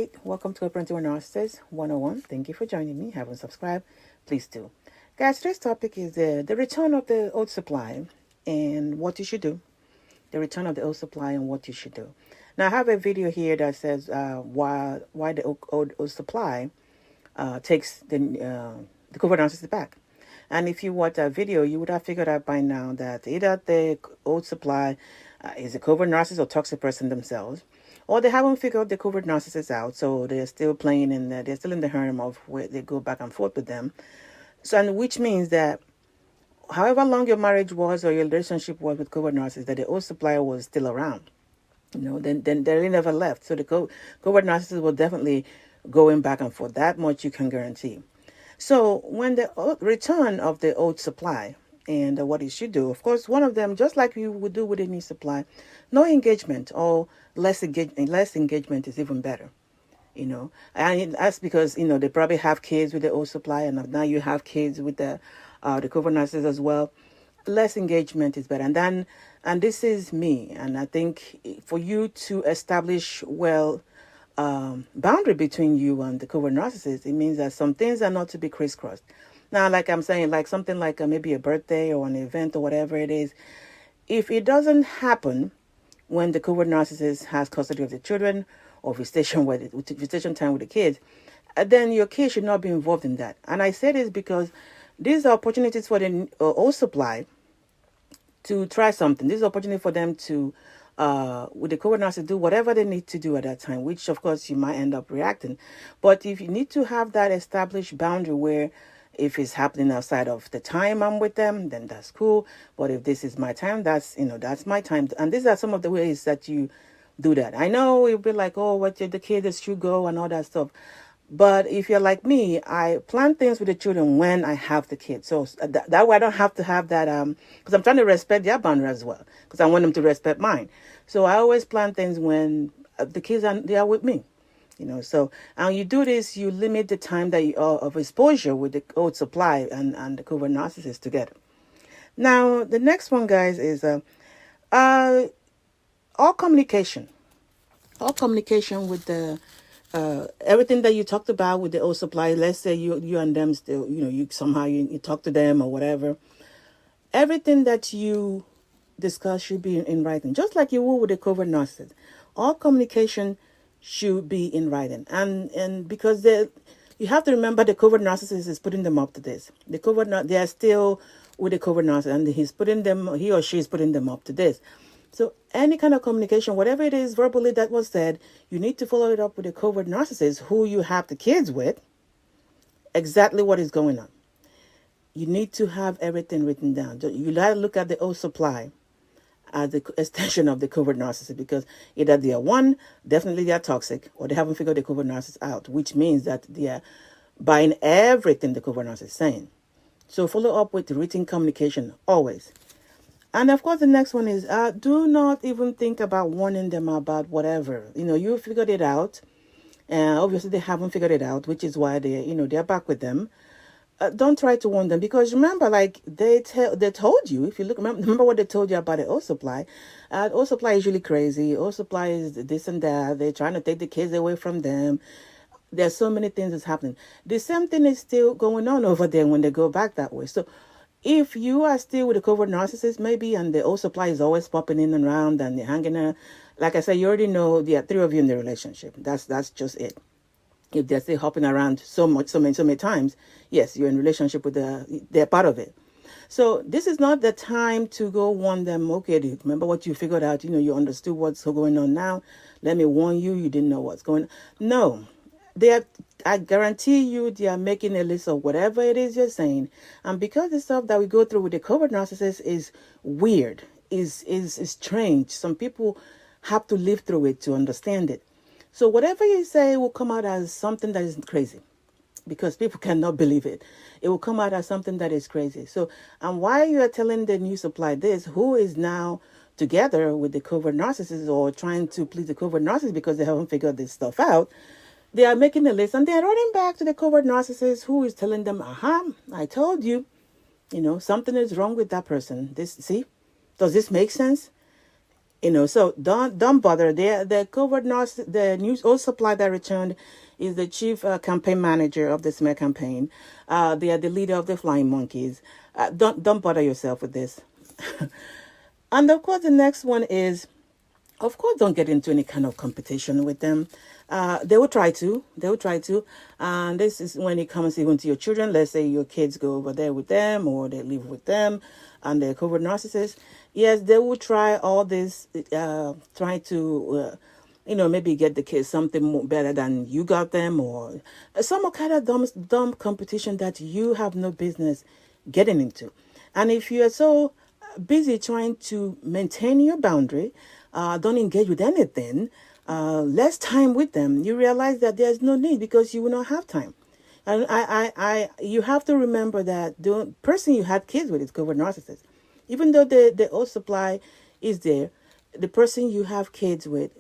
Hey, welcome to Covert Narcissist 101. Thank you for joining me. Haven't subscribed, please do. Guys, today's topic is the return of the old supply and what you should do. The return of the old supply and what you should do. Now, I have a video here that says why the old supply takes the Covert Narcissist back. And if you watch that video, you would have figured out by now that either the old supply is a covert narcissist or toxic person themselves, or they haven't figured the covert narcissist out, so they're still playing in they're still in the harem of where they go back and forth with them. So, and which means that however long your marriage was or your relationship was with covert narcissist, that the old supplier was still around. Then they really never left. So the covert narcissist will definitely going back and forth. That much you can guarantee. So when the return of the old supply and what you should do, of course, one of them, just like you would do with any supply, no engagement or less engagement is even better. And that's because they probably have kids with the old supply, and now you have kids with the covert narcissist as well. Less engagement is better, and this is me, and I think for you to establish boundary between you and the covert narcissist, it means that some things are not to be crisscrossed. Now, like I'm saying, like something like maybe a birthday or an event or whatever it is, if it doesn't happen when the covert narcissist has custody of the children or visitation time with the kids, then your kids should not be involved in that. And I say this because these are opportunities for the old supply to try something. This is an opportunity for them to, with the covert narcissist, do whatever they need to do at that time, which of course you might end up reacting. But if you need to have that established boundary where if it's happening outside of the time I'm with them, then that's cool. But if this is my time, that's my time. And these are some of the ways that you do that. I know you'll be like, oh, what the kids should go and all that stuff. But if you're like me, I plan things with the children when I have the kids. So that way I don't have to have that, because I'm trying to respect their boundary as well, because I want them to respect mine. So I always plan things when the kids they are with me. So and you do this, you limit the time that of exposure with the old supply and the covert narcissist together. Now, the next one, guys, is all communication. All communication with the everything that you talked about with the old supply. Let's say you and them still, you somehow you talk to them or whatever. Everything that you discuss should be in writing, just like you would with the covert narcissist. All communication should be in writing, and because you have to remember the covert narcissist is putting them up to this. They are still with the covert narcissist, and he or she is putting them up to this. So any kind of communication, whatever it is verbally that was said, you need to follow it up with the covert narcissist who you have the kids with. Exactly what is going on. You need to have everything written down. You got to look at the old supply as the extension of the covert narcissist, because either they are definitely they are toxic, or they haven't figured the covert narcissist out, which means that they are buying everything the covert narcissist is saying. So follow up with written communication always. And of course, the next one is do not even think about warning them about whatever. You figured it out, and obviously they haven't figured it out, which is why they're back with them. Don't try to warn them, because remember, like they told you. If you remember what they told you about the old supply. Old supply is really crazy. Old supply is this and that. They're trying to take the kids away from them. There's so many things that's happening. The same thing is still going on over there when they go back that way. So if you are still with a covert narcissist, maybe, and the old supply is always popping in and around and they're hanging out, like I said, you already know there are three of you in the relationship. That's just it. If they're still hopping around so many times, yes, you're in relationship with they're part of it. So this is not the time to go warn them. Okay, remember what you figured out? You understood what's going on now. Let me warn you. You didn't know what's going on. No. I guarantee you they are making a list of whatever it is you're saying. And because the stuff that we go through with the covert narcissist is weird, is strange. Some people have to live through it to understand it. So whatever you say will come out as something that is crazy, because people cannot believe it. It will come out as something that is crazy. So, and while you are telling the new supply this, who is now together with the covert narcissist or trying to please the covert narcissist because they haven't figured this stuff out, they are making a list and they're running back to the covert narcissist who is telling them, I told you, something is wrong with that person. Does this make sense? So don't bother. The covert narcissist, the news oil supply that returned is the chief campaign manager of the smear campaign. They are the leader of the Flying Monkeys. Don't bother yourself with this. And of course, the next one is, of course, don't get into any kind of competition with them. They will try to. They will try to. And this is when it comes even to your children. Let's say your kids go over there with them or they live with them and they're covert narcissists. Yes, they will try all this, try to, maybe get the kids something more better than you got them, or some kind of dumb competition that you have no business getting into. And if you are so busy trying to maintain your boundary, don't engage with anything, less time with them, you realize that there's no need because you will not have time. And you have to remember that the person you had kids with is covert narcissist. Even though the old supply is there, the person you have kids with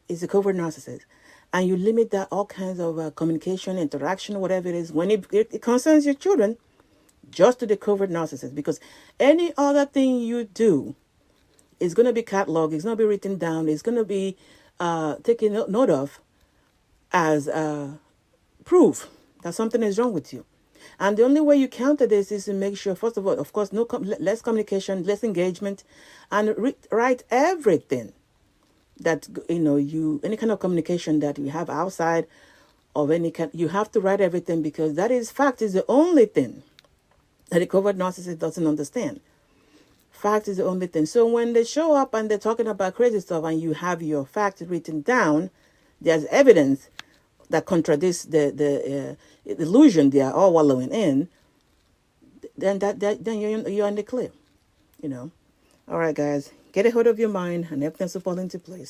is a covert narcissist. And you limit that all kinds of communication, interaction, whatever it is, when it concerns your children, just to the covert narcissist. Because any other thing you do is going to be cataloged, it's going to be written down, it's going to be taken note of as proof that something is wrong with you. And the only way you counter this is to make sure, first of all, of course, less communication, less engagement, and write everything that any kind of communication that you have outside of any kind. You have to write everything, because that is fact is the only thing that the covert narcissist doesn't understand. Fact is the only thing. So when they show up and they're talking about crazy stuff and you have your facts written down, there's evidence that contradicts the illusion they are all wallowing in, then then you're in the clear. All right, guys, get a hold of your mind and everything's will fall into place.